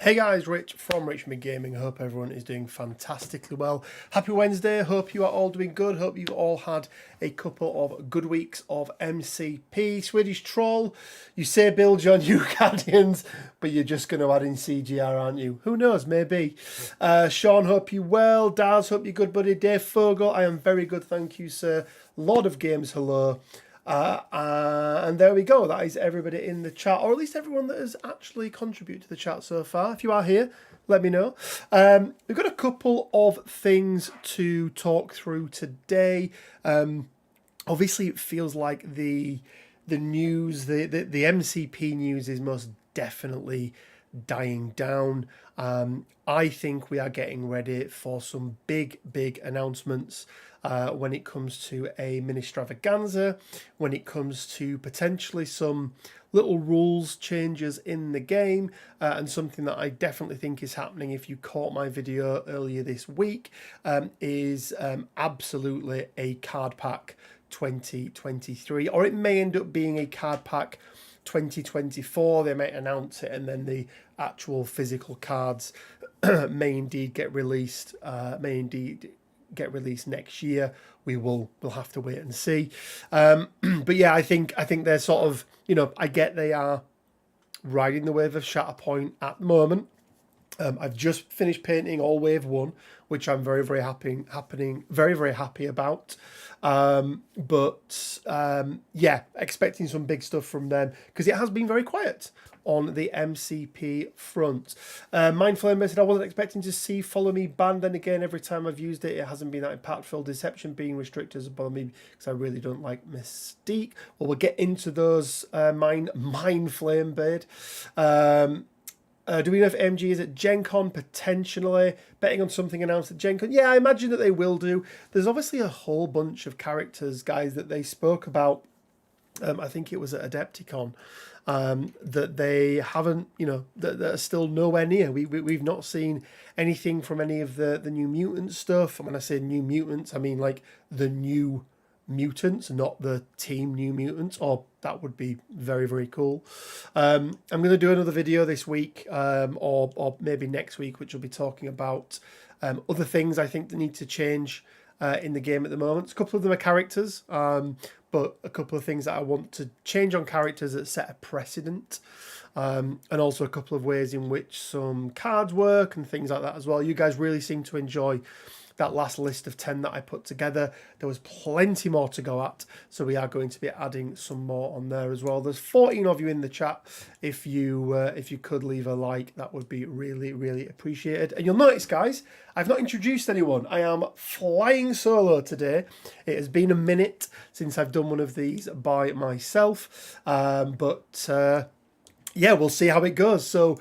Hey guys, Rich from Richmond Gaming. I hope everyone is doing fantastically well. Happy Wednesday. Hope you are all doing good. Hope you've all had a couple of good weeks of MCP. Swedish Troll, you say build your new Guardians, but you're just going to add in CGR, aren't you? Who knows, maybe. Sean, hope you well. Daz, hope you're good, buddy. Dave Fogel, I am very good, thank you, sir. Lord of Games, hello. And there we go. That is everybody in the chat, or at least everyone that has actually contributed to the chat so far. If you are here, let me know. We've got a couple of things to talk through today. Obviously, it feels like the news, the MCP news is most definitely dying down. I think we are getting ready for some big announcements when it comes to a mini extravaganza, when it comes to potentially some little rules changes in the game, and something that I definitely think is happening, if you caught my video earlier this week, is absolutely a card pack 2023, or it may end up being a card pack 2024. They might announce it and then the actual physical cards may indeed get released next year. We'll have to wait and see. But yeah, I think they're sort of, I get they are riding the wave of Shatterpoint at the moment. I've just finished painting all wave 1, which I'm very happy about. Yeah, expecting some big stuff from them, because it has been very quiet on the MCP front. Mindflame said, I wasn't expecting to see Follow Me banned. Then again, every time I've used it, it hasn't been that impactful. Deception being restricted has bothered me because I really don't like Mystique. Well, we'll get into those. Mindflame bid. Do we know if MG is at Gen Con? Potentially. Betting on something announced at Gen Con? Yeah, I imagine that they will do. There's obviously a whole bunch of characters, guys, that they spoke about. I think it was at Adepticon. That they haven't, that are still nowhere near. We've not seen anything from any of the New Mutant stuff. And when I say New Mutants, I mean like the New Mutants, not the Team New Mutants, or that would be very cool. I'm going to do another video this week, or maybe next week, which will be talking about other things I think that need to change in the game at the moment. A couple of them are characters, but a couple of things that I want to change on characters that set a precedent, and also a couple of ways in which some cards work and things like that as well. You guys really seem to enjoy that last list of 10 that I put together. There was plenty more to go at, so we are going to be adding some more on there as well. There's 14 of you in the chat. If you could leave a like, that would be really appreciated. And you'll notice, guys, I've not introduced anyone. I am flying solo today. It has been a minute since I've done one of these by myself, but yeah, we'll see how it goes. So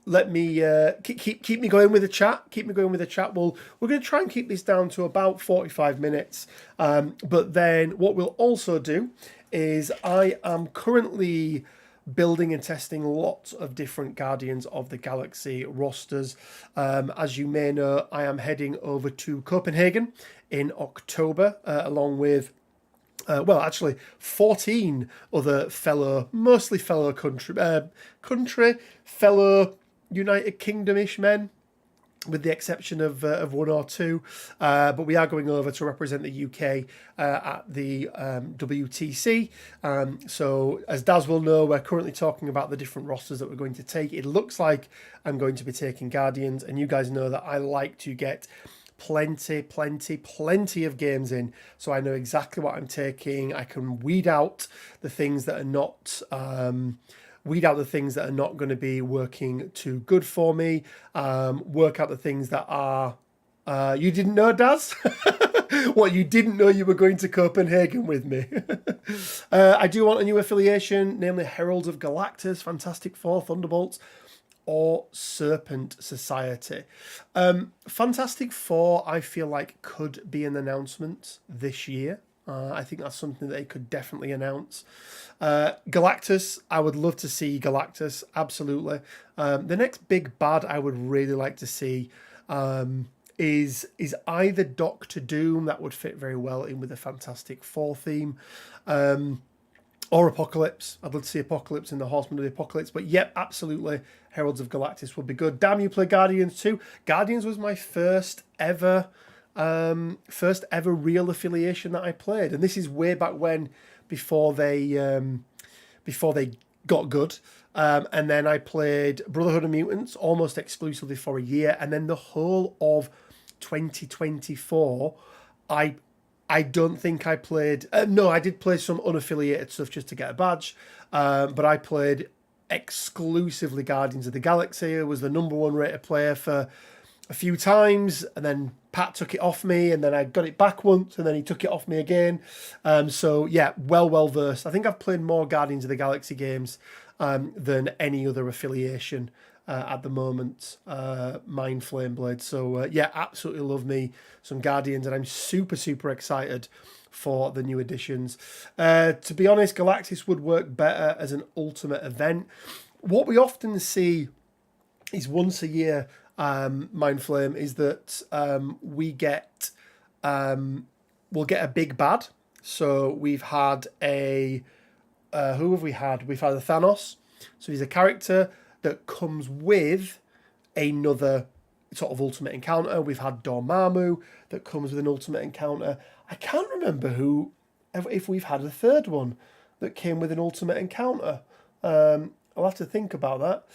let me keep me going with the chat. Keep me going with the chat. We're going to try and keep this down to about 45 minutes. But then what we'll also do is I am currently building and testing lots of different Guardians of the Galaxy rosters. As you may know, I am heading over to Copenhagen in October, along with 14 other mostly fellow fellow United Kingdom-ish men, with the exception of one or two. But we are going over to represent the UK at the WTC. So as Daz will know, we're currently talking about the different rosters that we're going to take. It looks like I'm going to be taking Guardians, and you guys know that I like to get plenty of games in, so I know exactly what I'm taking. I can weed out the things that are not going to be working too good for me, work out the things that are you didn't know, Daz? What, you didn't know you were going to Copenhagen with me? I do want a new affiliation, namely Heralds of Galactus, Fantastic Four, Thunderbolts, or Serpent Society. Fantastic Four, I feel like, could be an announcement this year. I think that's something that they could definitely announce. Galactus, I would love to see Galactus, absolutely. The next big bad I would really like to see is either Doctor Doom. That would fit very well in with the Fantastic Four theme. Or Apocalypse. I'd love to see Apocalypse in the Horsemen of the Apocalypse. But yep, absolutely, Heralds of Galactus would be good. Damn, you play Guardians too. Guardians was my first ever real affiliation that I played, and this is way back when, before they got good. And then I played Brotherhood of Mutants almost exclusively for a year, and then the whole of 2024, I don't think I played. No, I did play some unaffiliated stuff just to get a badge, but I played exclusively Guardians of the Galaxy. I was the #1 rated player for a few times, and then Pat took it off me, and then I got it back once, and then he took it off me again. So yeah, well versed. I think I've played more Guardians of the Galaxy games than any other affiliation at the moment, Mind Flame Blade. So yeah, absolutely love me some Guardians, and I'm super excited for the new additions. To be honest, Galactus would work better as an ultimate event. What we often see is once a year, Mind Flame, is that we'll get a big bad. So we've had a who have we had? We've had a Thanos. So he's a character that comes with another sort of ultimate encounter. We've had Dormammu that comes with an ultimate encounter. I can't remember if we've had a third one that came with an ultimate encounter. I'll have to think about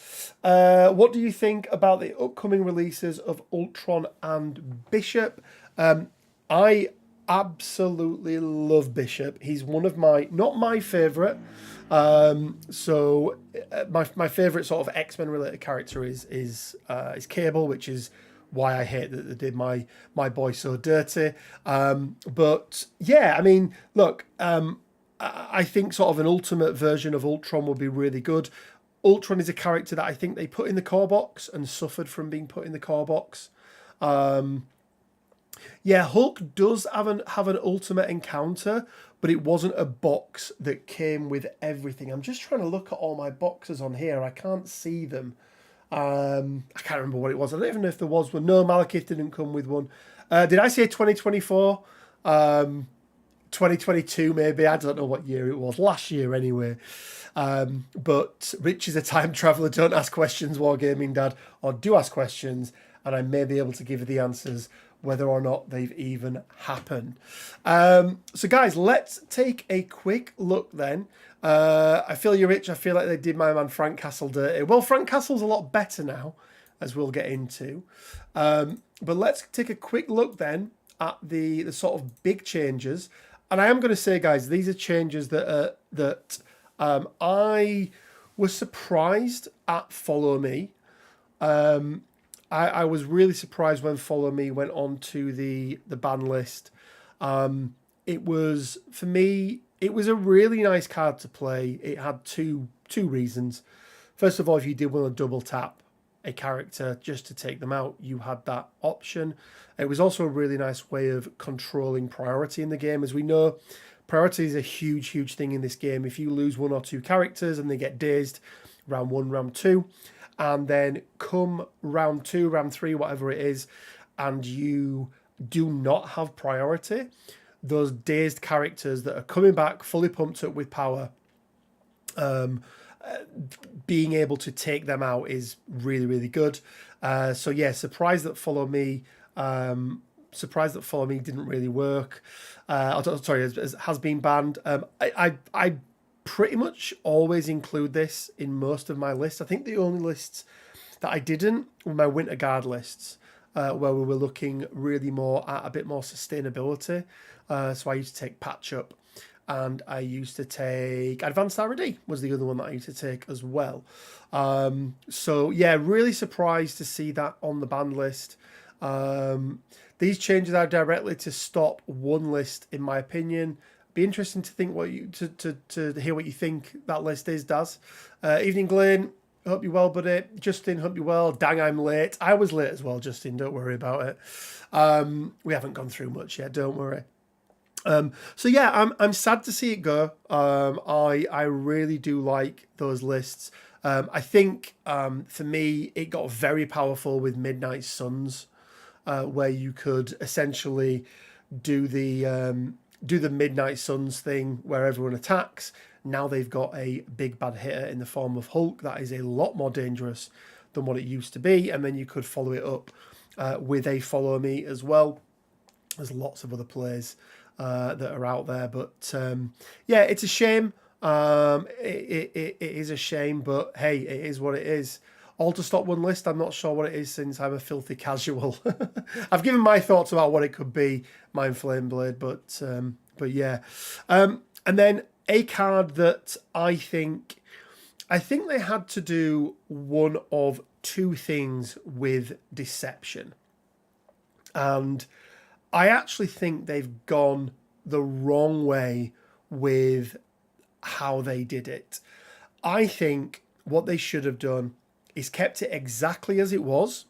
that. What do you think about the upcoming releases of Ultron and Bishop? I absolutely love Bishop. He's one of not my favourite. My favourite sort of X-Men related character is Cable, which is why I hate that they did my boy so dirty. But yeah, I mean, look, I think sort of an ultimate version of Ultron would be really good. Ultron is a character that I think they put in the core box and suffered from being put in the core box. Yeah, Hulk does have an ultimate encounter, but it wasn't a box that came with everything. I'm just trying to look at all my boxes on here. I can't see them. I can't remember what it was. I don't even know if there was one. No, Malekith didn't come with one. Did I say 2024? 2022 maybe. I don't know what year it was. Last year anyway. But Rich is a time traveller. Don't ask questions, Wargaming Dad. Or do ask questions, and I may be able to give you the answers whether or not they've even happened. So guys, let's take a quick look then. I feel you, Rich. I feel like they did my man Frank Castle dirty. Well, Frank Castle's a lot better now, as we'll get into. But let's take a quick look then at the sort of big changes. And I am going to say, guys, these are changes that I was surprised at Follow Me. I was really surprised when Follow Me went on to the ban list. It was, for me, it was a really nice card to play. It had two reasons. First of all, if you did want to double tap a character just to take them out, you had that option. It was also a really nice way of controlling priority in the game. As we know, priority is a huge thing in this game. If you lose 1 or 2 characters and they get dazed round 1, round 2, and then come round 2, round 3, whatever it is, and you do not have priority, those dazed characters that are coming back fully pumped up with power, being able to take them out is really good. So yeah, surprised that Follow Me didn't really work. Has been banned. I pretty much always include this in most of my lists. I think the only lists that I didn't were my Winter Guard lists, where we were looking really more at a bit more sustainability. So I used to take Patch Up, and I used to take Advanced R&D was the other one that I used to take as well. So yeah, really surprised to see that on the ban list. These changes are directly to stop one list, in my opinion. Be interesting to think to hear what you think that list is, Daz. Evening, Glenn. Hope you're well, buddy. Justin, hope you're well. Dang, I'm late. I was late as well, Justin. Don't worry about it. We haven't gone through much yet. Don't worry. So yeah, I'm sad to see it go. I really do like those lists. I think for me, it got very powerful with Midnight Suns, where you could essentially do the Midnight Suns thing where everyone attacks, Now they've got a big bad hitter in the form of Hulk that is a lot more dangerous than what it used to be. And then you could follow it up with a Follow Me as well. There's lots of other plays that are out there. But yeah, it's a shame. It is a shame, but hey, it is what it is. All to stop one list. I'm not sure what it is since I'm a filthy casual. I've given my thoughts about what it could be, Mind Flame Blade, but yeah. And then a card that I think they had to do one of two things with Deception. And I actually think they've gone the wrong way with how they did it. I think what they should have done is kept it exactly as it was,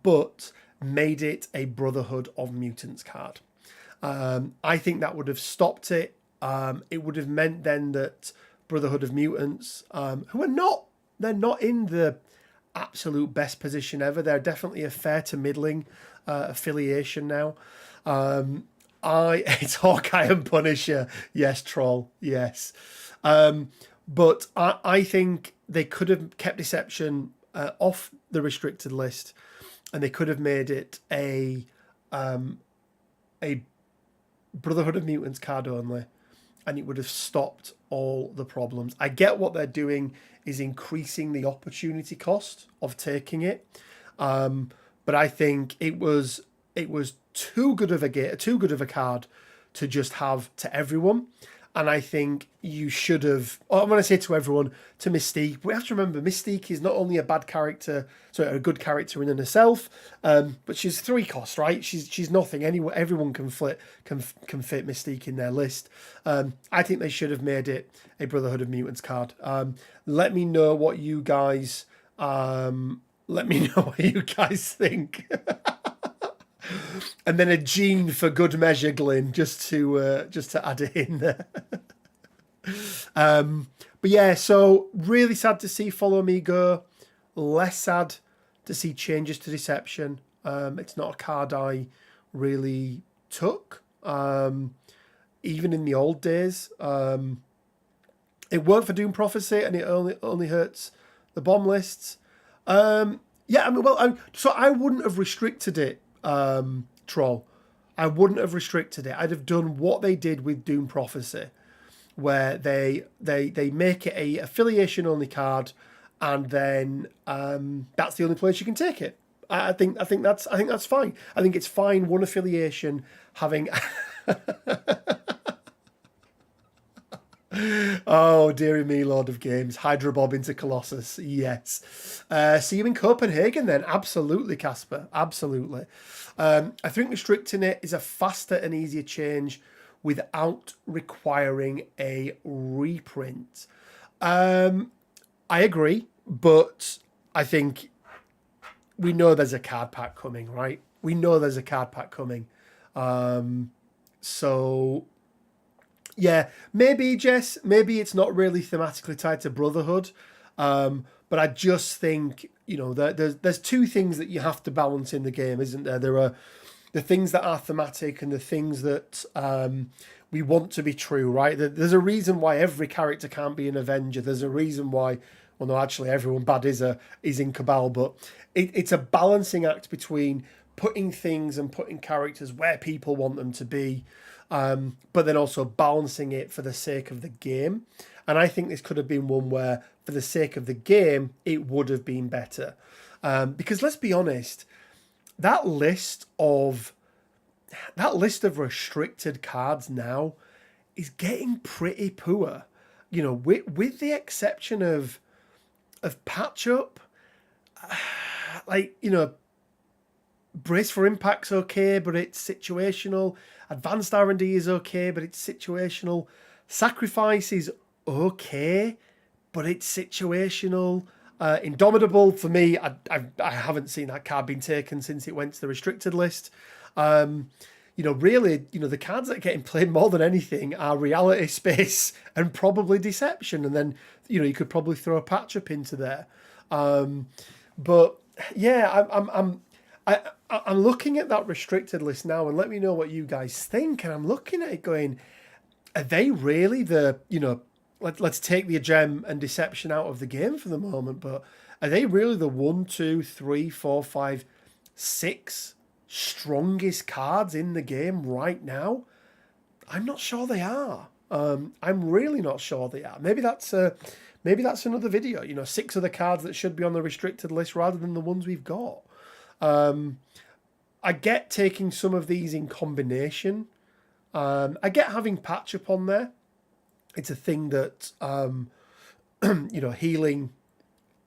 but made it a Brotherhood of Mutants card. I think that would have stopped it. It would have meant then that Brotherhood of Mutants, who they're not in the absolute best position ever. They're definitely a fair to middling affiliation now. It's Hawkeye and Punisher. Yes, Troll. Yes. But I think they could have kept Deception off the restricted list, and they could have made it a Brotherhood of Mutants card only, and it would have stopped all the problems. I get what they're doing is increasing the opportunity cost of taking it, but I think it was too good of a card to just have to everyone. And I think you should have, when I say to everyone, to Mystique, we have to remember Mystique is not only a good character in and herself, but she's 3 cost, right? She's nothing. Everyone can fit Mystique in their list. I think they should have made it a Brotherhood of Mutants card. Let me know what you guys think. And then a gene for good measure, Glyn, just to add it in there. But yeah, so really sad to see Follow Me go. Less sad to see changes to Deception. It's not a card I really took, even in the old days. It worked for Doom Prophecy, and it only hurts the bomb lists. So I wouldn't have restricted it. Troll, I wouldn't have restricted it. I'd have done what they did with Doom Prophecy, where they make it a affiliation only card, and then that's the only place you can take it. I think that's fine. I think it's fine one affiliation having. Oh, dearie me, Lord of Games. Hydra Bob into Colossus. Yes. See you in Copenhagen then. Absolutely, Casper. Absolutely. I think restricting it is a faster and easier change without requiring a reprint. I agree, but I think we know there's a card pack coming, right? We know there's a card pack coming. So... yeah, maybe, Jess, maybe it's not really thematically tied to Brotherhood, but I just think, there's two things that you have to balance in the game, isn't there? There are the things that are thematic and the things that we want to be true, right? There's a reason why every character can't be an Avenger. There's a reason why, well, no, actually everyone bad is in Cabal, but it's a balancing act between putting things and putting characters where people want them to be, but then also balancing it for the sake of the game. And I think this could have been one where, for the sake of the game, it would have been better. Because let's be honest, that list of restricted cards now is getting pretty poor. With the exception of Patch Up, Brace for Impact's okay, but it's situational. Advanced R&D is okay, but it's situational. Sacrifice is okay, but it's situational. Indomitable, for me, I haven't seen that card being taken since it went to the restricted list. Really, the cards that are getting played more than anything are Reality Space and probably Deception. And then, you could probably throw a Patch Up into there. But yeah, I'm looking at that restricted list now, and let me know what you guys think. And I'm looking at it going, are they really let's take the gem and deception out of the game for the moment, but are they really the 1, 2, 3, 4, 5, 6 strongest cards in the game right now? I'm not sure they are. I'm really not sure they are. Maybe that's another video. 6 of the cards that should be on the restricted list rather than the ones we've got. I get taking some of these in combination. I get having patch up on there. It's a thing that healing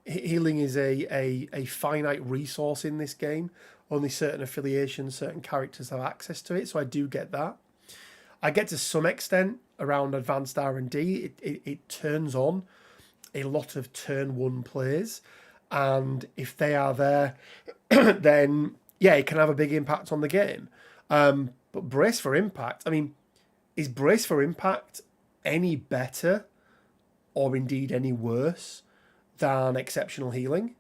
is a finite resource in this game. Only certain affiliations, certain characters have access to it, so I do get that. I get to some extent around advanced R&D. It turns on a lot of turn 1 plays, and if they are there, then yeah, it can have a big impact on the game. But Brace for Impact, I mean, is Brace for Impact any better or indeed any worse than Exceptional Healing?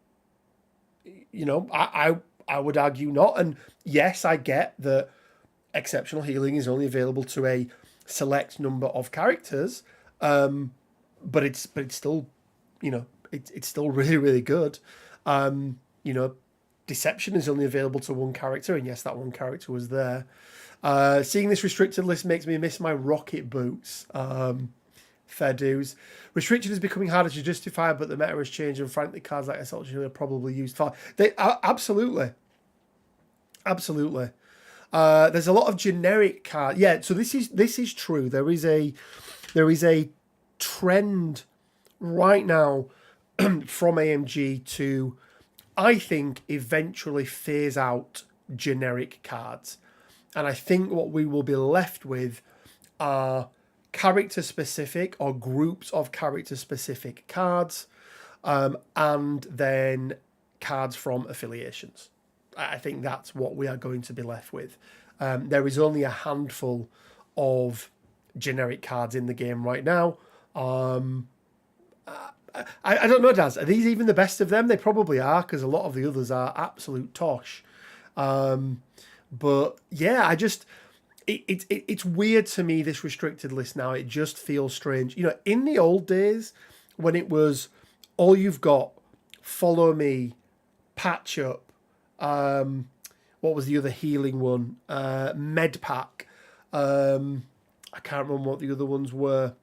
I would argue not. And yes, I get that Exceptional Healing is only available to a select number of characters, but it's still, it's still really, really good. Deception is only available to one character, and yes, that one character was there. Seeing this restricted list makes me miss my rocket boots. Fair dues. Restricted is becoming harder to justify, but the meta has changed, and frankly, cards like Assault are probably used for. They are absolutely. There's a lot of generic cards. Yeah, so this is true. There is a trend right now from AMG to, I think, eventually phase out generic cards. And I think what we will be left with are character-specific or groups of character-specific cards, and then cards from affiliations. I think that's what we are going to be left with. There is only a handful of generic cards in the game right now. I don't know, Daz. Are these even the best of them? They probably are, because a lot of the others are absolute tosh. But yeah, it's weird to me, this restricted list now. It just feels strange. In the old days, when it was all you've got, Follow Me, Patch Up, what was the other healing one? Med Pack. I can't remember what the other ones were.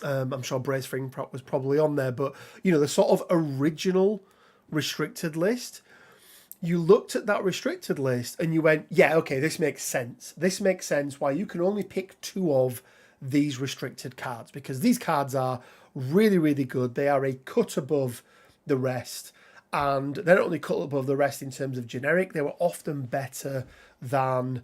I'm sure Brace for Impact was probably on there, but the sort of original restricted list, you looked at that restricted list and you went, yeah, okay, this makes sense. This makes sense why you can only pick 2 of these restricted cards, because these cards are really, really good. They are a cut above the rest, and they're not only cut above the rest in terms of generic, they were often better than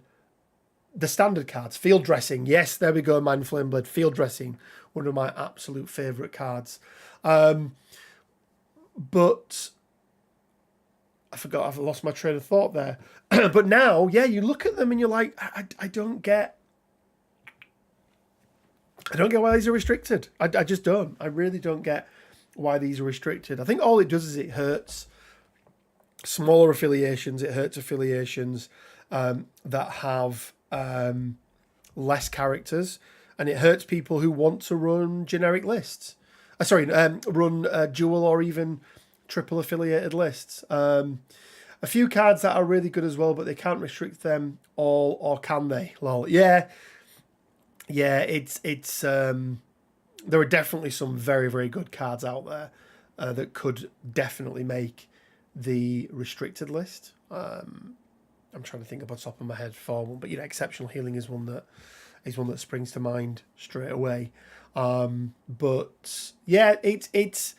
the standard cards. Field Dressing, yes, there we go, Mind Flame Blade. Field Dressing, one of my absolute favourite cards. But I forgot, I've lost my train of thought there. But now, yeah, you look at them and you're like, I don't get why these are restricted. I just don't. I really don't get why these are restricted. I think all it does is it hurts smaller affiliations. It hurts affiliations that have less characters, and it hurts people who want to run generic lists. Run dual or even triple affiliated lists. A few cards that are really good as well, but they can't restrict them all, or can they? Lol. Yeah. It's there are definitely some very, very good cards out there that could definitely make the restricted list. I'm trying to think off the top of my head for one, but Exceptional Healing is one that springs to mind straight away. But yeah, it's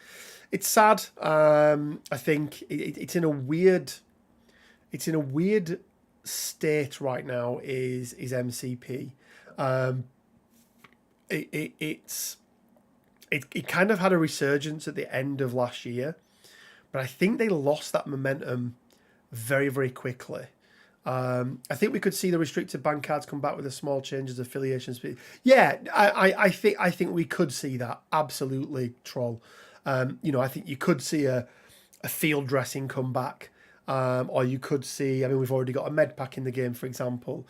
sad. I think it's in a weird state right now. Is MCP? It kind of had a resurgence at the end of last year, but I think they lost that momentum very, very quickly. I think we could see the restricted ban cards come back with a small changes affiliations. Yeah, I think we could see that, absolutely, Troll. I think you could see a Field Dressing come back. or you could see, I mean, we've already got a med pack in the game, for example.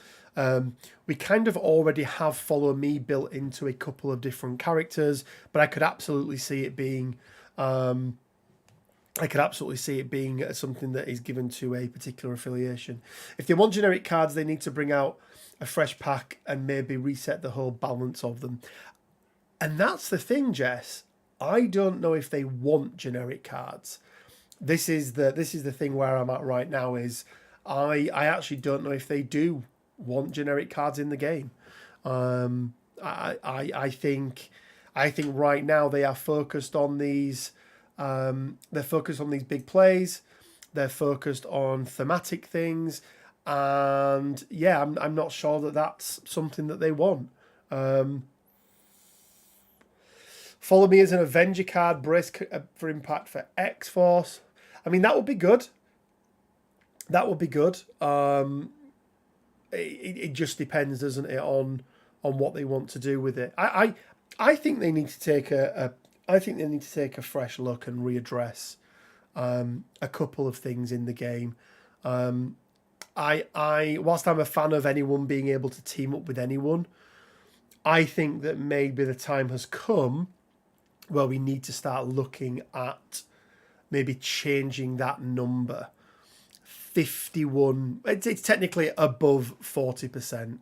We kind of already have Follow Me built into a couple of different characters, but I could absolutely see it being something that is given to a particular affiliation. If they want generic cards, they need to bring out a fresh pack and maybe reset the whole balance of them. And that's the thing, Jess. I don't know if they want generic cards. This is the thing where I'm at right now. Is I actually don't know if they do want generic cards in the game. I think right now they are focused on these. They're focused on these big plays. They're focused on thematic things, and yeah, I'm not sure that that's something that they want. Follow Me as an Avenger card, brace for impact for X-Force. I mean, that would be good. That would be good. It just depends, doesn't it, on what they want to do with it. I think they need to take a fresh look and readdress a couple of things in the game. Whilst I'm a fan of anyone being able to team up with anyone, I think that maybe the time has come where we need to start looking at maybe changing that number. 51, it's technically above 40%.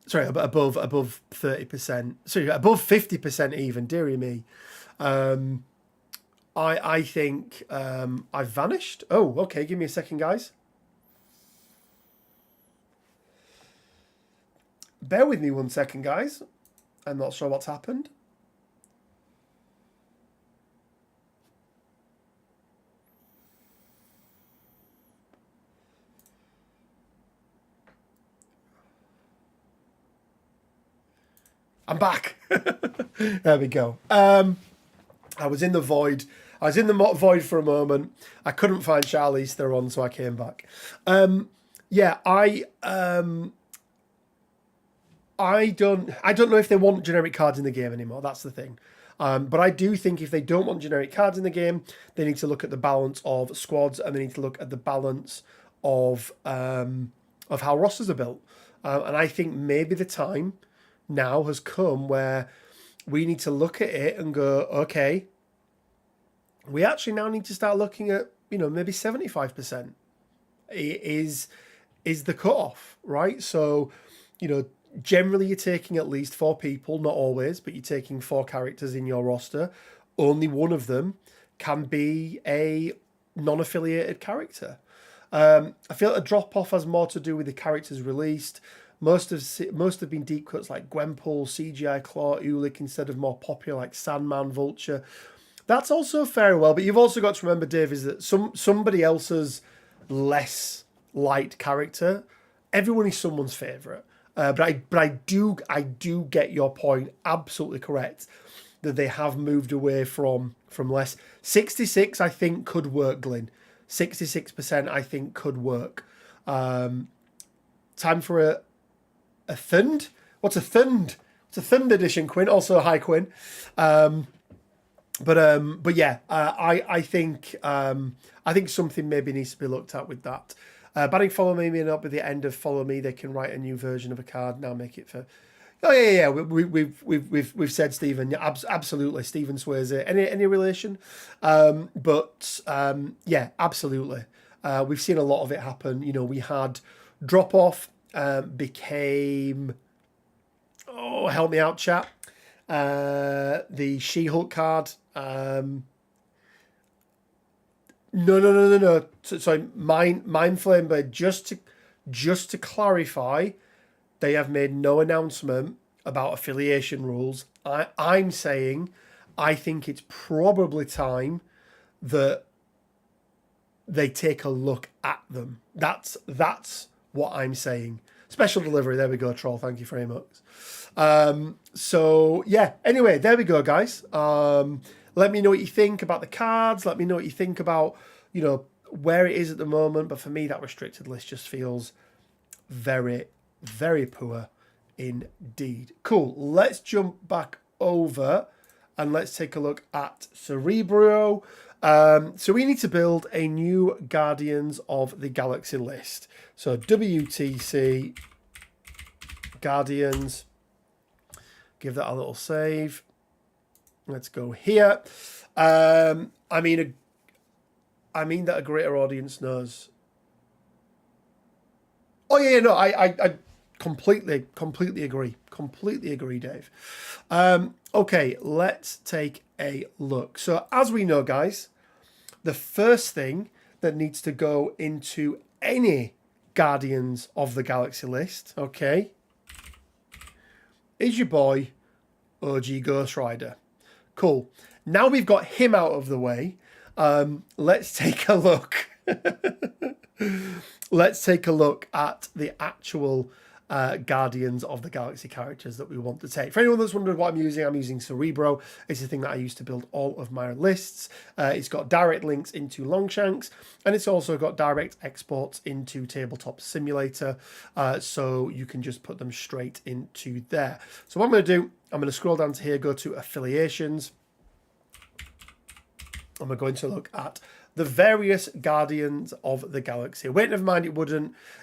Sorry, above 30%. Sorry, above 50% even, dearie me. I think I've vanished. Oh, okay, give me a second, guys. Bear with me 1 second, guys. I'm not sure what's happened. I'm back. There we go. I was in the void. I was in the void for a moment. I couldn't find Charlize Theron, so I came back. Yeah, I don't know if they want generic cards in the game anymore. That's the thing. But I do think if they don't want generic cards in the game, they need to look at the balance of squads, and they need to look at the balance of how rosters are built. And I think maybe the time now has come where we need to look at it and go, okay, we actually now need to start looking at, maybe 75% is the cutoff, right? So, generally you're taking at least 4 people, not always, but you're taking 4 characters in your roster. Only one of them can be a non-affiliated character. I feel a drop-off has more to do with the characters released. Most have been deep cuts like Gwenpool, CGI Claw, Ulick instead of more popular like Sandman, Vulture. That's also fair well, but you've also got to remember, Dave, is that somebody else's less light character, everyone is someone's favourite. But I do get your point, absolutely correct, that they have moved away from less. 66 I think could work, Glyn. 66% I think could work. Time for a Thund? What's a Thund? It's a Thund edition, Quinn. Also, hi, Quinn. But yeah, I think something maybe needs to be looked at with that. Banning Follow Me may not be the end of Follow Me. They can write a new version of a card now, make it for. Oh yeah. We've said Stephen. Yeah, absolutely. Stephen Swayze. Any relation? But yeah, absolutely. We've seen a lot of it happen. We had drop off. Became, help me out, chat. The She-Hulk card. No. Sorry, Mind Flame Blade. Just to clarify, they have made no announcement about affiliation rules. I'm saying, I think it's probably time that they take a look at them. That's what I'm saying. Special delivery. There we go, Troll. Thank you very much. So yeah. Anyway, there we go, guys. Let me know what you think about the cards. Let me know what you think about where it is at the moment. But for me, that restricted list just feels very, very poor indeed. Cool. Let's jump back over and let's take a look at Cerebro. So we need to build a new Guardians of the Galaxy list. So WTC Guardians. Give that a little save. Let's go here. I mean that a greater audience knows. Oh yeah, no, I completely agree. Completely agree, Dave. Okay, let's take a look. So as we know, guys, the first thing that needs to go into any Guardians of the Galaxy list, okay, is your boy OG Ghost Rider. Cool. Now we've got him out of the way. Let's take a look. Let's take a look at the actual Guardians of the Galaxy characters that we want to take. For anyone that's wondering what I'm using Cerebro. It's the thing that I use to build all of my lists. It's got direct links into Longshanks, and it's also got direct exports into Tabletop Simulator, so you can just put them straight into there. So what I'm going to do, I'm going to scroll down to here, go to Affiliations, and we're going to look at the various Guardians of the Galaxy. Wait, never mind, it would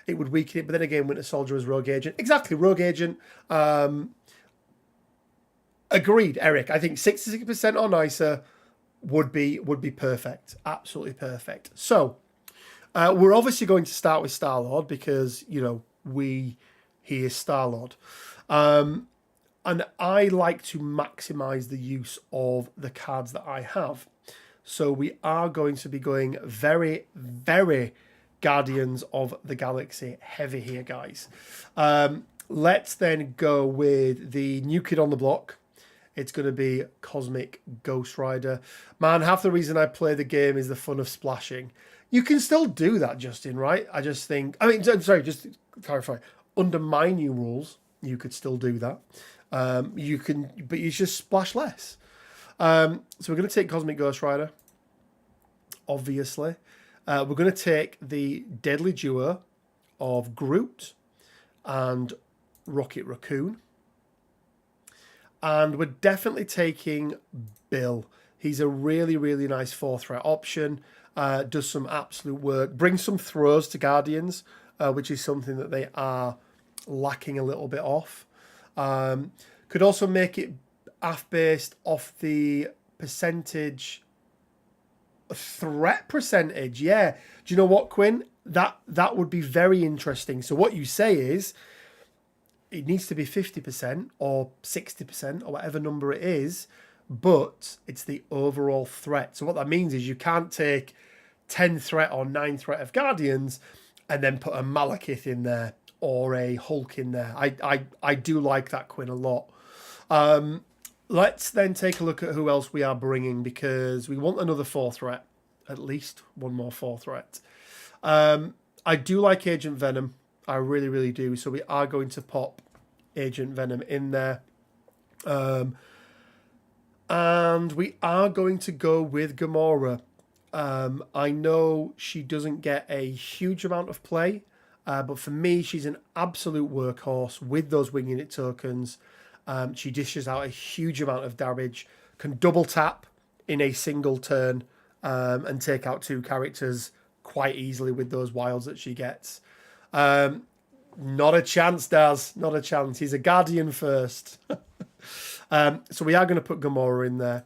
weaken it, but then again, Winter Soldier as Rogue Agent. Exactly, Rogue Agent. Agreed, Eric. I think 66% or nicer would be perfect. Absolutely perfect. So, we're obviously going to start with Star-Lord because, you know, he is Star-Lord. And I like to maximize the use of the cards that I have. So we are going to be going very, very Guardians of the Galaxy heavy here, guys. Let's then go with the new kid on the block. It's going to be Cosmic Ghost Rider. Man, half the reason I play the game is the fun of splashing. You can still do that, Justin, right? I just think... I mean, sorry, just to clarify. Under my new rules, you could still do that. You can, but you just splash less. So we're going to take Cosmic Ghost Rider, obviously. We're going to take the deadly duo of Groot and Rocket Raccoon. And we're definitely taking Bill. He's a really, really nice 4-threat option. Does some absolute work. Brings some throws to Guardians, which is something that they are lacking a little bit off. Could also make it based off the percentage, threat percentage. Yeah. Do you know what, Quinn? That would be very interesting. So what you say is it needs to be 50% or 60% or whatever number it is, but it's the overall threat. So what that means is you can't take 10 threat or 9 threat of Guardians and then put a Malekith in there or a Hulk in there. I do like that, Quinn, a lot. Let's then take a look at who else we are bringing, because we want another 4 threat, at least one more 4 threat. I do like Agent Venom. I really, really do. So we are going to pop Agent Venom in there. And we are going to go with Gamora. I know she doesn't get a huge amount of play, but for me, she's an absolute workhorse with those wing unit tokens. She dishes out a huge amount of damage, can double tap in a single turn, and take out 2 characters quite easily with those wilds that she gets. Not a chance, Daz. Not a chance. He's a Guardian first. So we are going to put Gamora in there.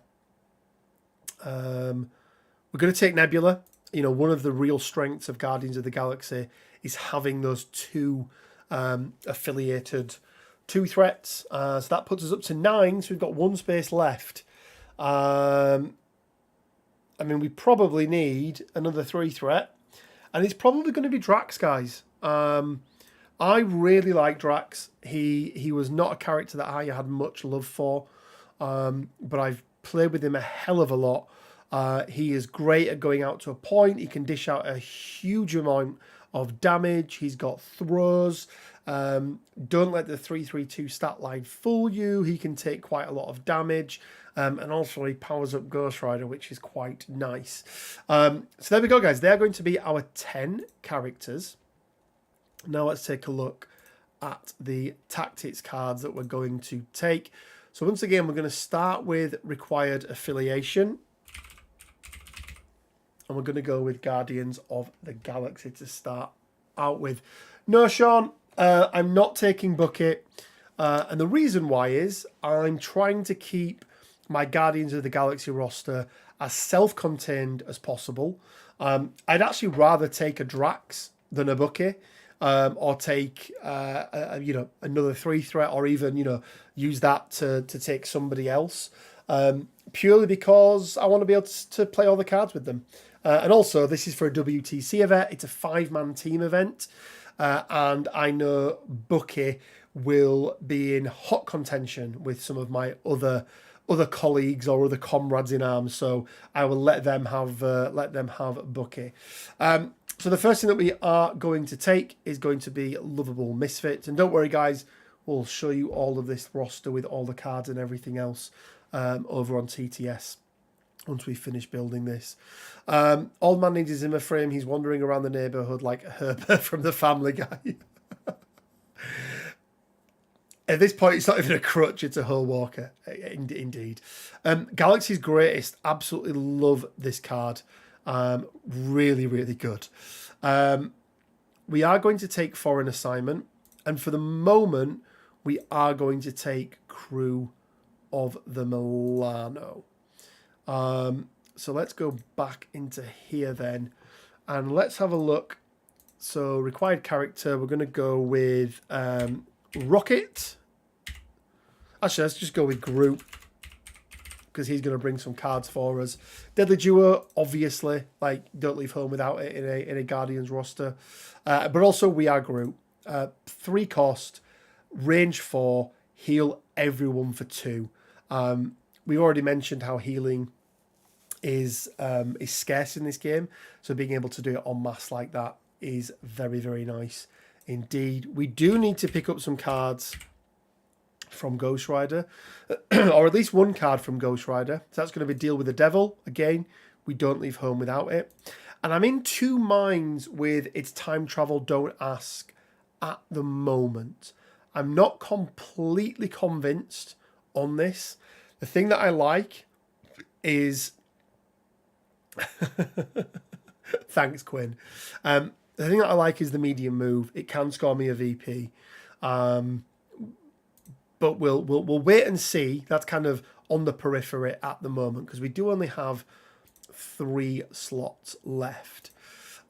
We're going to take Nebula. You know, one of the real strengths of Guardians of the Galaxy is having those 2 affiliated 2 threats. So that puts us up to 9. So we've got 1 space left. I mean, we probably need another 3 threat. And it's probably going to be Drax, guys. I really like Drax. He was not a character that I had much love for. But I've played with him a hell of a lot. He is great at going out to a point. He can dish out a huge amount of damage. He's got throws. Don't let the 3/3/2 stat line fool you. He can take quite a lot of damage. And also he powers up Ghost Rider, which is quite nice. So there we go, guys. They are going to be our 10 characters. Now let's take a look at the tactics cards that we're going to take. So once again, we're going to start with required affiliation. And we're going to go with Guardians of the Galaxy to start out with. No, Sean, I'm not taking Bucket. And the reason why is I'm trying to keep my Guardians of the Galaxy roster as self-contained as possible. I'd actually rather take a Drax than a Bucket. Or take another 3 threat, or even use that to take somebody else, purely because I want to be able to play all the cards with them. And also, this is for a WTC event. It's a 5-man team event, and I know Bucky will be in hot contention with some of my other colleagues or other comrades in arms. So I will let them have Bucky. So the first thing that we are going to take is going to be Lovable Misfits. And don't worry, guys, we'll show you all of this roster with all the cards and everything else over on TTS once we finish building this. Old man needs his Zimmer frame. He's wandering around the neighbourhood like Herbert from the Family Guy. At this point, it's not even a crutch, it's a whole walker. Indeed. Galaxy's Greatest. Absolutely love this card. Really, really good. We are going to take Foreign Assignment. And for the moment, we are going to take Crew of the Milano. So let's go back into here then. And let's have a look. So required character, we're going to go with Rocket. Actually, let's just go with Groot, because he's going to bring some cards for us. Deadly Duo, obviously, don't leave home without it in a Guardians roster. But also we are Groot. 3 cost, range 4, heal everyone for 2. We already mentioned how healing is scarce in this game, so being able to do it en masse like that is very, very nice indeed. We do need to pick up some cards from Ghost Rider, or at least one card from Ghost Rider. So that's going to be Deal with the Devil. Again, we don't leave home without it. And I'm in 2 minds with its time travel Don't Ask at the moment. I'm not completely convinced on this. The thing that I like is thanks, Quinn. The thing that I like is the medium move. It can score me a VP. But we'll wait and see. That's kind of on the periphery at the moment, because we do only have 3 slots left.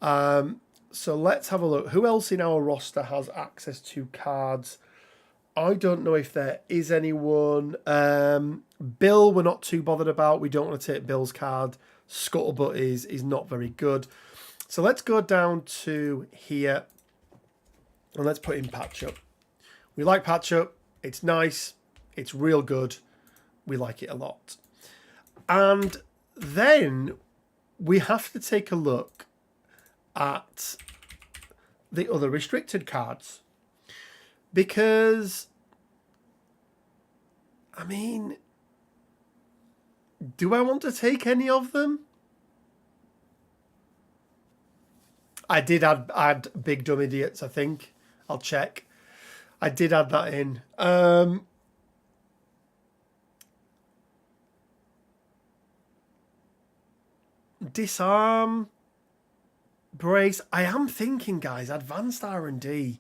So let's have a look. Who else in our roster has access to cards? I don't know if there is anyone. Bill, we're not too bothered about. We don't want to take Bill's card. Scuttlebutt is not very good. So let's go down to here and let's put in Patch Up. We like Patch Up. It's nice. It's real good. We like it a lot. And then we have to take a look at the other restricted cards. Because, I mean, do I want to take any of them? I did add Big Dumb Idiots, I think. I'll check. I did add that in. Disarm. Brace. I am thinking, guys, Advanced R&D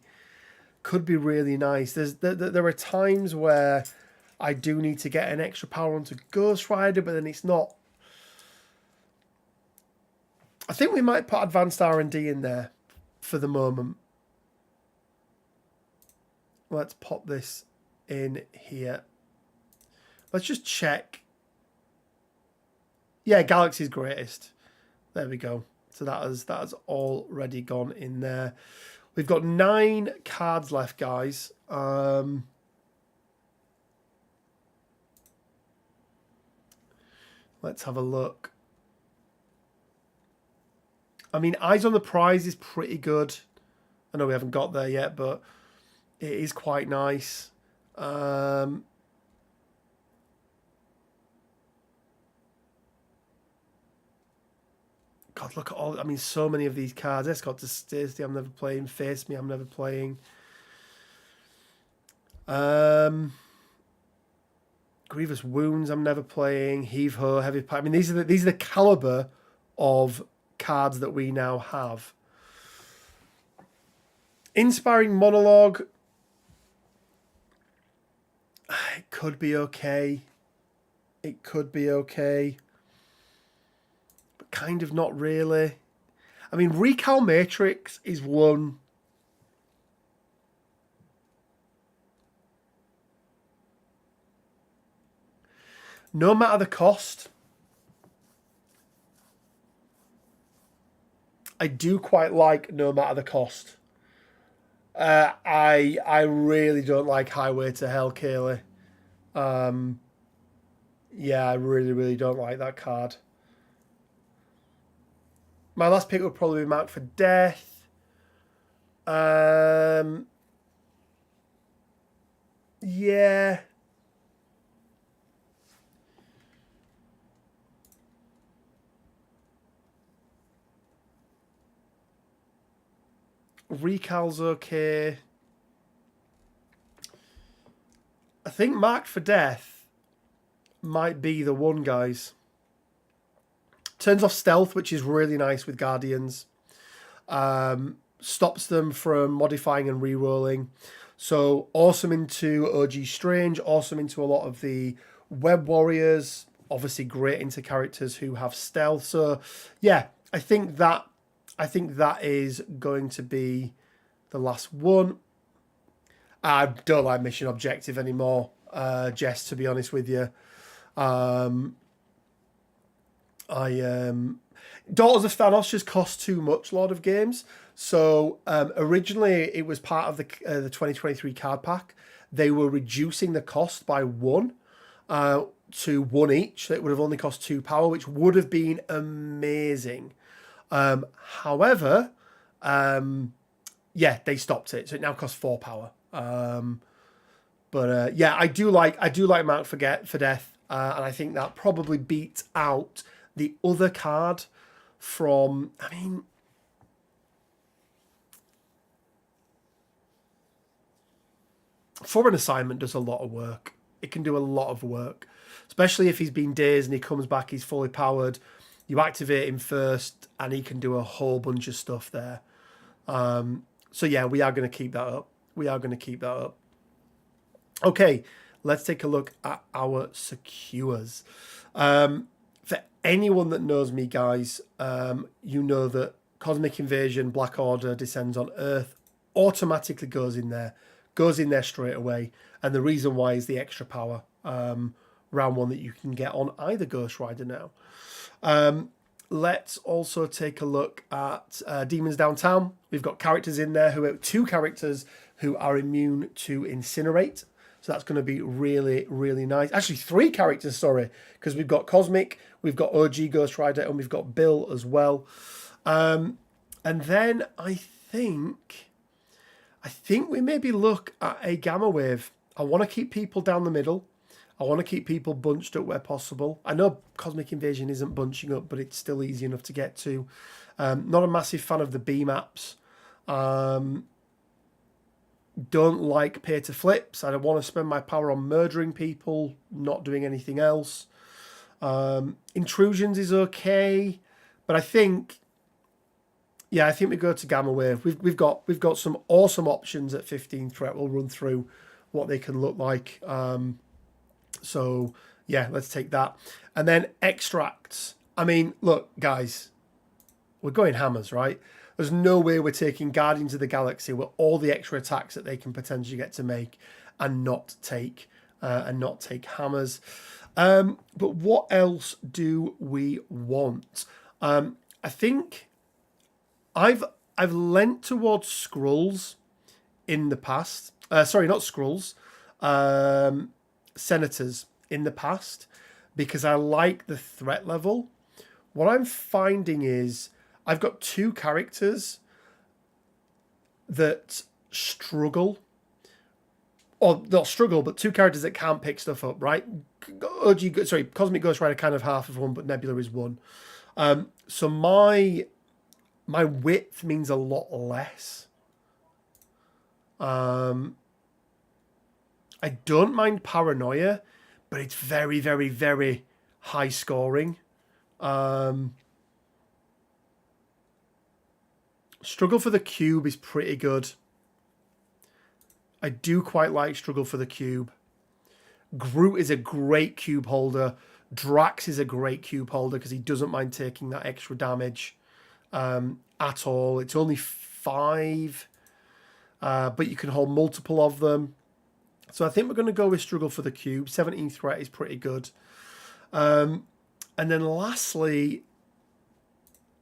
could be really nice. There are times where I do need to get an extra power onto Ghost Rider, but then it's not. I think we might put Advanced R&D in there for the moment. Let's pop this in here. Let's just check. Yeah, Galaxy's Greatest. There we go. So that has already gone in there. We've got 9 cards left, guys. Let's have a look. I mean, Eyes on the Prize is pretty good. I know we haven't got there yet, but it is quite nice. God, look at all. I mean, so many of these cards. Escort to Stacey, I'm never playing. Face Me, I'm never playing. Grievous Wounds, I'm never playing. Heave Ho, Heavy Pipe. I mean, these are the caliber of cards that we now have. Inspiring Monologue. It could be okay. It could be okay. But kind of not really. I mean, Recal Matrix is one. No matter the cost, I do quite like No Matter the Cost. I really don't like Highway to Hell, Kaylee. Yeah, I really don't like that card. My last pick would probably be Marked for Death. Yeah. Recal's okay. I think Marked for Death might be the one, guys. Turns off stealth, which is really nice with Guardians. Stops them from modifying and re-rolling. So awesome into OG Strange, awesome into a lot of the Web Warriors. Obviously great into characters who have stealth. So yeah, I think that is going to be the last one. I don't like Mission Objective anymore, Jess, to be honest with you. Daughters of Thanos just cost too much, Lord of Games. So originally it was part of the 2023 card pack. They were reducing the cost by 1 to 1 each. So it would have only cost 2 power, which would have been amazing. However, yeah, they stopped it, so it now costs 4 power. But yeah, I do like Marked for Death, and I think that probably beats out the other card from. I mean, Foreign Assignment does a lot of work. It can do a lot of work, especially if he's been dazed and he comes back, he's fully powered. You activate him first, and he can do a whole bunch of stuff there. So yeah, we are going to keep that up. Okay, let's take a look at our secures. For anyone that knows me, guys, you know that Cosmic Invasion, Black Order, Descends on Earth automatically goes in there straight away. And the reason why is the extra power, round 1 that you can get on either Ghost Rider now. Let's also take a look at Demons Downtown. We've got characters in there 2 characters who are immune to Incinerate. So that's going to be really nice. Actually, 3 characters, sorry, because we've got Cosmic, we've got OG Ghost Rider, and we've got Bill as well. And then I think we maybe look at a Gamma Wave. I want to keep people down the middle. I want to keep people bunched up where possible. I know Cosmic Invasion isn't bunching up, but it's still easy enough to get to. Not a massive fan of the B maps. Don't like pay to flips. I don't want to spend my power on murdering people, not doing anything else. Intrusions is okay, but I think we go to Gamma Wave. We've got some awesome options at 15 threat. We'll run through what they can look like. So yeah, let's take that. And then extracts. I mean, look, guys, we're going hammers, right? There's no way we're taking Guardians of the Galaxy with all the extra attacks that they can potentially get to make and not take hammers. But what else do we want? I think I've lent towards Skrulls in the past. Sorry, not Skrulls. Senators in the past, because I like the threat level. What I'm finding is I've got 2 characters that struggle, or not struggle, but 2 characters that can't pick stuff up, right? Cosmic Ghost Rider kind of half of one, but Nebula is one. So my width means a lot less. I don't mind Paranoia, but it's very high scoring. Struggle for the Cube is pretty good. I do quite like Struggle for the Cube. Groot is a great cube holder. Drax is a great cube holder because he doesn't mind taking that extra damage at all. It's only 5, but you can hold multiple of them. So I think we're going to go with Struggle for the Cube. 17 threat is pretty good. And then lastly,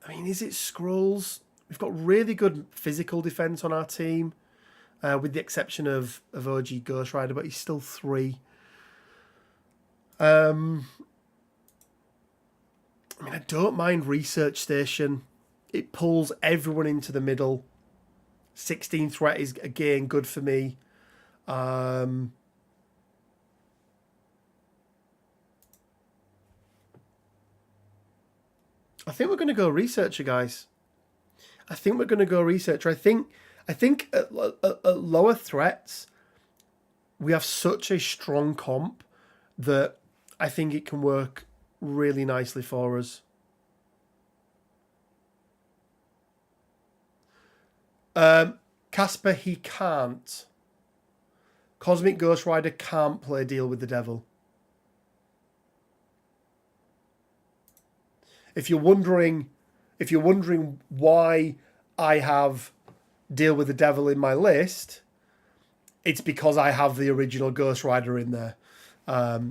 I mean, is it Skrulls? We've got really good physical defense on our team, with the exception of OG Ghost Rider, but he's still 3. I mean, I don't mind Research Station. It pulls everyone into the middle. 16 threat is, again, good for me. I think we're going to go Researcher, guys. I think we're going to go Researcher. I think at lower threats, we have such a strong comp that I think it can work really nicely for us. Casper, he can't. Cosmic Ghost Rider can't play Deal with the Devil. If you're wondering why I have Deal with the Devil in my list, it's because I have the original Ghost Rider in there.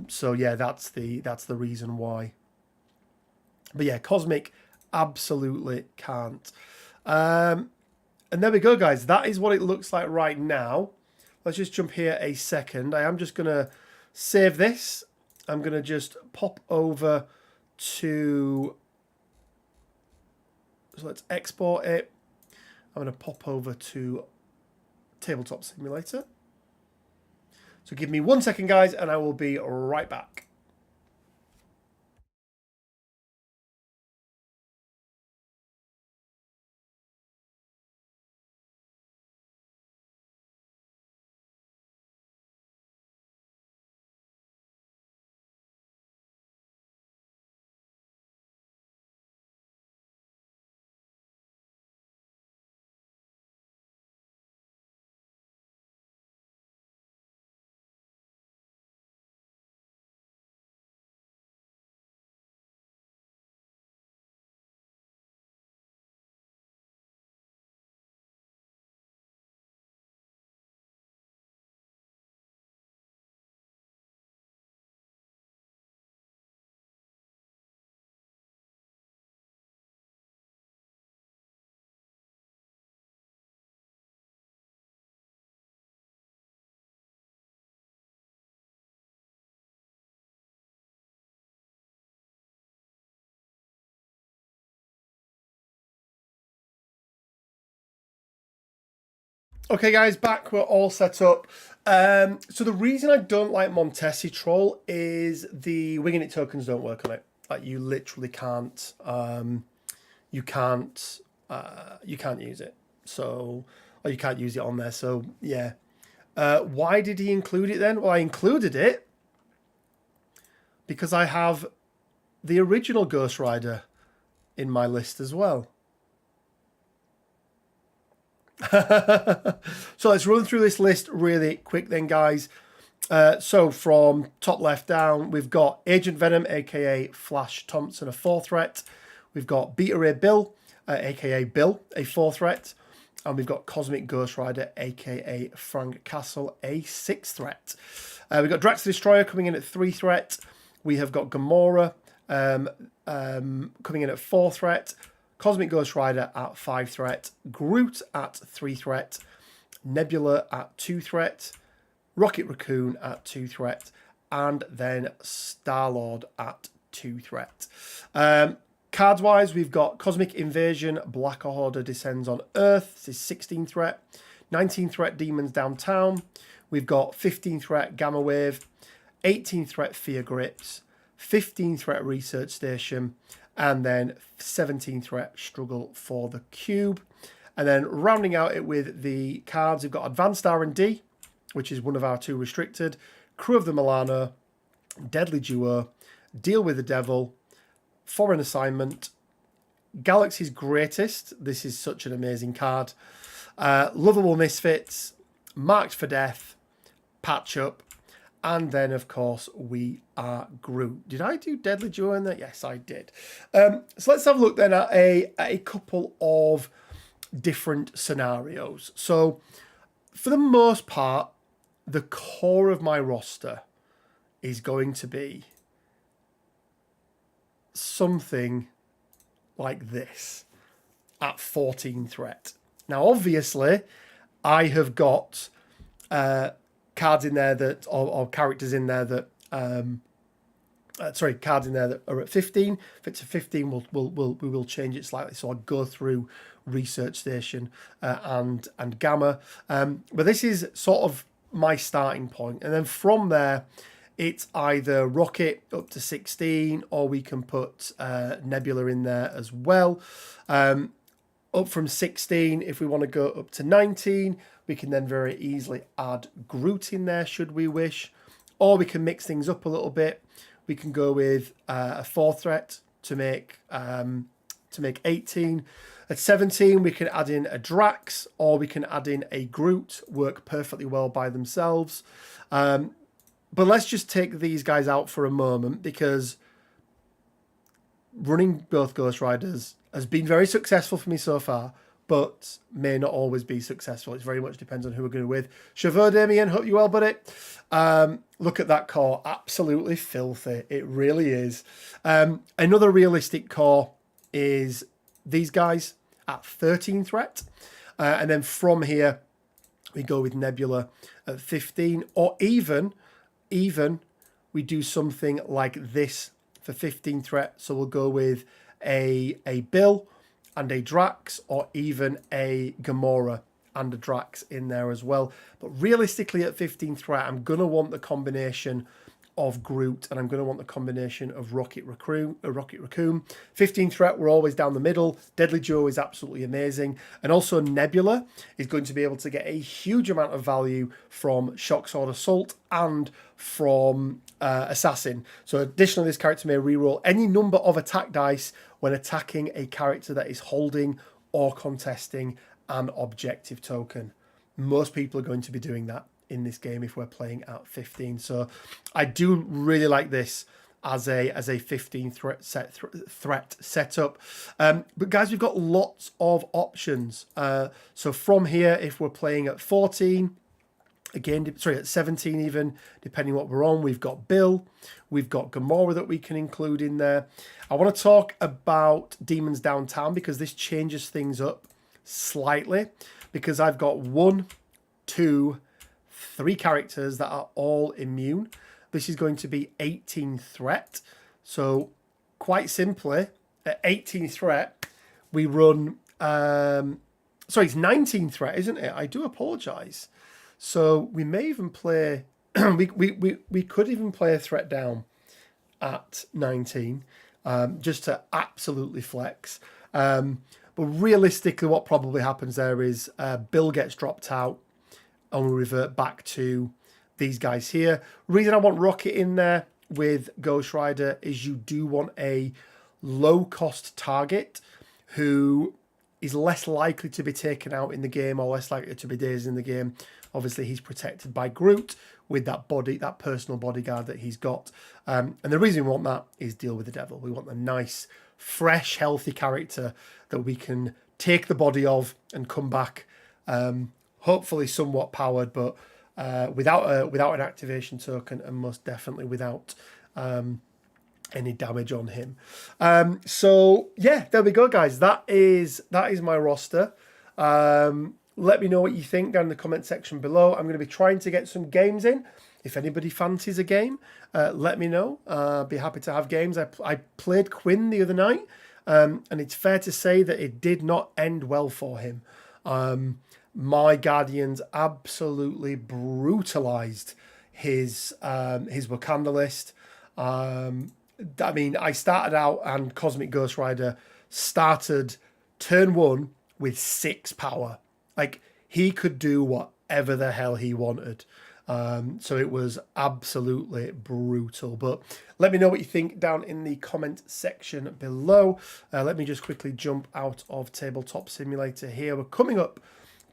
So yeah, that's the reason why. But yeah, Cosmic absolutely can't. And there we go, guys. That is what it looks like right now. Let's just jump here a second. I am just going to save this. I'm going to just pop over to... So let's export it. I'm going to pop over to Tabletop Simulator. So give me 1 second, guys, and I will be right back. Okay, guys, back. We're all set up. So the reason I don't like Montesi Troll is the Winging It tokens don't work on it. Like, you literally can't. You can't use it. So, or you can't use it on there. So yeah. Why did he include it then? Well, I included it because I have the original Ghost Rider in my list as well. So let's run through this list really quick then, guys. So from top left down, we've got Agent Venom, aka Flash Thompson, a 4 threat. We've got Beta Ray Bill, aka Bill, a 4 threat. And we've got Cosmic Ghost Rider, aka Frank Castle, a 6 threat. We've got Drax the Destroyer coming in at 3 threat. We have got Gamora coming in at 4 threat. Cosmic Ghost Rider at 5 threat, Groot at 3 threat, Nebula at 2 threat, Rocket Raccoon at 2 threat, and then Star-Lord at 2 threat. Cards-wise, we've got Cosmic Invasion, Black Order Descends on Earth, this is 16 threat, 19 threat Demons Downtown, we've got 15 threat Gamma Wave, 18 threat Fear Grips, 15 threat Research Station, and then 17 threat Struggle for the Cube. And then rounding out it with the cards, we've got Advanced R&D, which is one of our 2 restricted, Crew of the Milano, Deadly Duo, Deal with the Devil, Foreign Assignment, Galaxy's Greatest. This is such an amazing card. Lovable Misfits, Marked for Death, Patch Up, and then, of course, we are Groot. Did I do Deadly Duo in there? Yes, I did. So let's have a look then at a couple of different scenarios. So for the most part, the core of my roster is going to be something like this at 14 threat. Now, obviously, I have got cards in there that, or characters in there that, cards in there that are at 15. If it's a 15, we will change it slightly. So I'll go through Research Station and Gamma. But this is sort of my starting point. And then from there, it's either Rocket up to 16, or we can put Nebula in there as well. Up from 16, if we want to go up to 19, we can then very easily add Groot in there, should we wish. Or we can mix things up a little bit. We can go with a 4 threat to make 18. At 17, we can add in a Drax, or we can add in a Groot, work perfectly well by themselves. But let's just take these guys out for a moment, because running both Ghost Riders has been very successful for me so far, but may not always be successful. It very much depends on who we're going with. Chauveau, Damien, hope you well, buddy. Look at that core. Absolutely filthy. It really is. Another realistic core is these guys at 13 threat. And then from here, we go with Nebula at 15, or even we do something like this for 15 threat. So we'll go with a Bill and a Drax, or even a Gamora and a Drax in there as well. But realistically at 15 threat, I'm going to want the combination of Groot, and I'm going to want the combination of Rocket Raccoon. 15 threat, we're always down the middle. Deadly Duo is absolutely amazing. And also Nebula is going to be able to get a huge amount of value from Shock Sword Assault and from Assassin. So additionally, this character may reroll any number of attack dice when attacking a character that is holding or contesting an objective token. Most people are going to be doing that in this game if we're playing at 15. So I do really like this as a 15 threat setup. But guys, we've got lots of options. So from here, if we're playing at 14, again, sorry, at 17 even, depending what we're on, we've got Bill, we've got Gamora that we can include in there. I want to talk about Demons Downtown, because this changes things up slightly, because I've got 1, 2, 3 characters that are all immune. This is going to be 18 threat. So quite simply, at 18 threat, we run, it's 19 threat, isn't it? I do apologize. So we may even play, we could even play a threat down at 19, just to absolutely flex. But realistically, what probably happens there is Bill gets dropped out, and we revert back to these guys here. Reason I want Rocket in there with Ghost Rider is you do want a low-cost target who is less likely to be taken out in the game, or less likely to be dazed in the game. Obviously, he's protected by Groot with that personal bodyguard that he's got. And the reason we want that is deal with the devil. We want a nice, fresh, healthy character that we can take the body of and come back, hopefully somewhat powered, but without an activation token, and most definitely without any damage on him. So yeah, there we go, guys. That is my roster. Let me know what you think down in the comment section below. I'm going to be trying to get some games in. If anybody fancies a game, let me know. Be happy to have games. I played Quinn the other night, and it's fair to say that it did not end well for him. My Guardians absolutely brutalized his Wakanda list. I mean, I started out, and Cosmic Ghost Rider started turn 1 with 6 power. Like, he could do whatever the hell he wanted. So it was absolutely brutal. But let me know what you think down in the comment section below. Let me just quickly jump out of Tabletop Simulator here. We're coming up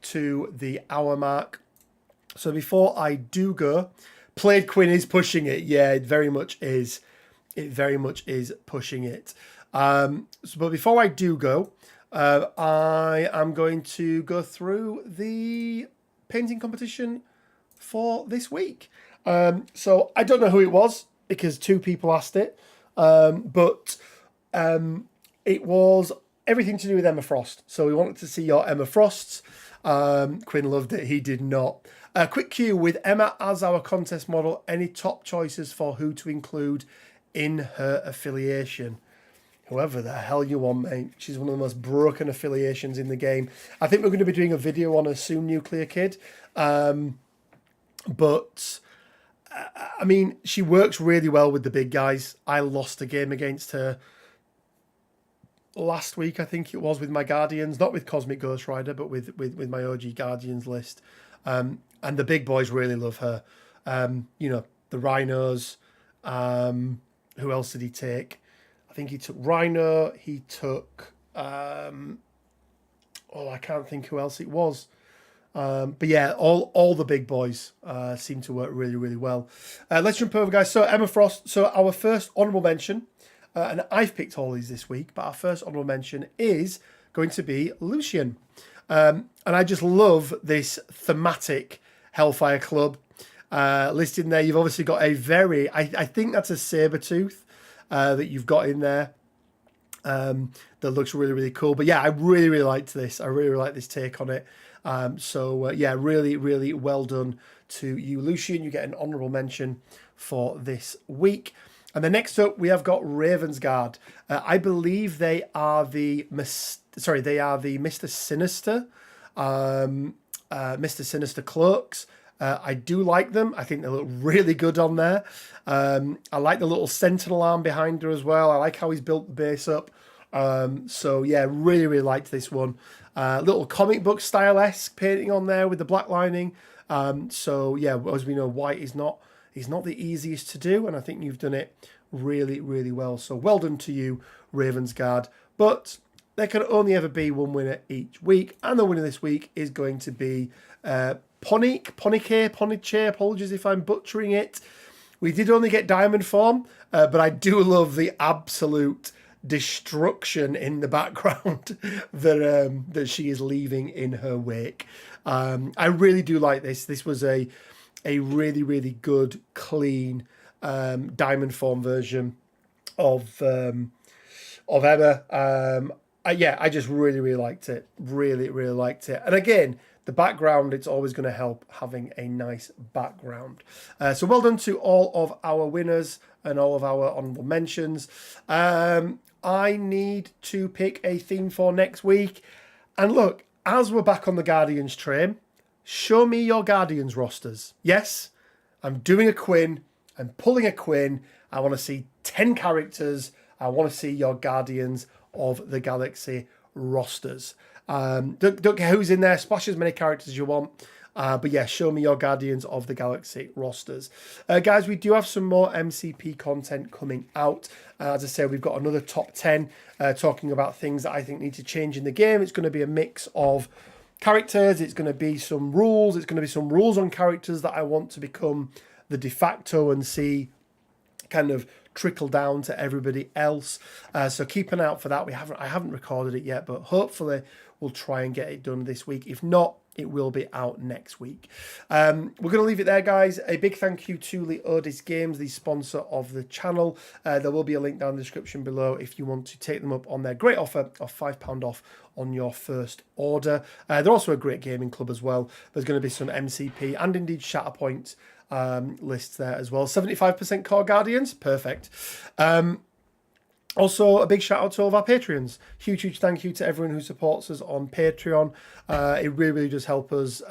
to the hour mark. So before I do go, Played Quinn is pushing it. Yeah, it very much is. It very much is pushing it. But before I do go, I am going to go through the painting competition for this week. So I don't know who it was because 2 people asked it, but it was everything to do with Emma Frost. So we wanted to see your Emma Frosts. Quinn loved it. He did not. Quick cue with Emma as our contest model. Any top choices for who to include in her affiliation? Whoever the hell you want, mate. She's one of the most broken affiliations in the game. I think we're going to be doing a video on her soon, Nuclear Kid. But I mean, she works really well with the big guys. I lost a game against her last week, I think it was, with my Guardians, not with Cosmic Ghost Rider, but with my OG Guardians list. And the big boys really love her. You know, the Rhinos. Who else did he take? I think he took Rhino. He took... I can't think who else it was. But yeah, all the big boys seem to work really, really well. Let's jump over, guys. So Emma Frost. So our first honourable mention, and I've picked all these this week, but our first honourable mention is going to be Lucian. And I just love this thematic Hellfire Club listed in there. You've obviously got a very, I think that's a Sabertooth that you've got in there. That looks really, really cool. But yeah, I really, really liked this. I really, really like this take on it. Yeah, really, really well done to you, Lucian. You get an honourable mention for this week. And then next up, we have got Ravensguard. I believe they are the Mr. Sinister, Mr. Sinister cloaks. I do like them. I think they look really good on there. I like the little sentinel arm behind her as well. I like how he's built the base up. So yeah, really, really liked this one. Little comic book style-esque painting on there with the black lining. So yeah, as we know, white is not the easiest to do, and I think you've done it really, really well. So well done to you, Ravensguard. But there can only ever be one winner each week, and the winner this week is going to be Poniche. Apologies if I'm butchering it. We did only get diamond form, but I do love the absolute destruction in the background that she is leaving in her wake. I really do like this. This was a really, really good, clean diamond form version of Emma. I just really, really liked it. Really, really liked it. And again, the background, it's always going to help having a nice background. So well done to all of our winners and all of our honourable mentions. I need to pick a theme for next week. And look, as we're back on the Guardians train, show me your Guardians rosters. Yes, I'm doing a Quinn. I'm pulling a Quinn. I want to see 10 characters. I want to see your Guardians of the Galaxy rosters. Don't care who's in there. Splash as many characters as you want. But yeah, show me your Guardians of the Galaxy rosters. Guys, we do have some more MCP content coming out. As I said, we've got another top 10 talking about things that I think need to change in the game. It's going to be a mix of characters. It's going to be some rules. It's going to be some rules on characters that I want to become the de facto and see kind of trickle down to everybody else. So keep an eye out for that. I haven't recorded it yet, but hopefully we'll try and get it done this week. If not, it will be out next week. We're going to leave it there, guys. A big thank you to Leodis Games, the sponsor of the channel. There will be a link down in the description below if you want to take them up on their great offer of £5 off on your first order. They're also a great gaming club as well. There's going to be some MCP and indeed Shatterpoint lists there as well. 75% core Guardians. Perfect. Also, a big shout out to all of our Patreons. Huge thank you to everyone who supports us on Patreon. It really, really does help us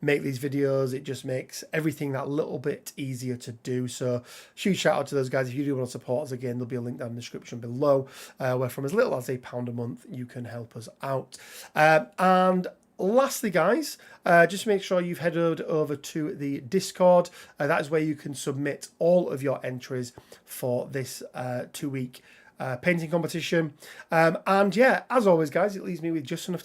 make these videos. It just makes everything that little bit easier to do. So, huge shout out to those guys. If you do want to support us, again, there'll be a link down in the description below where from as little as £1 a month, you can help us out. And lastly, guys, just make sure you've headed over to the Discord. That is where you can submit all of your entries for this 2-week painting competition. And yeah, as always, guys, it leaves me with just enough time